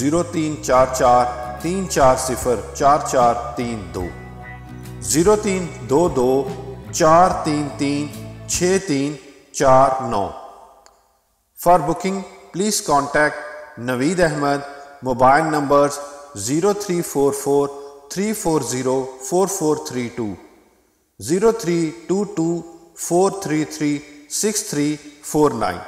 0344 340 4432 0322 433 6349۔ For booking, please contact Naveed Ahmed, mobile numbers 0344 340 4432, 0322 433 6349۔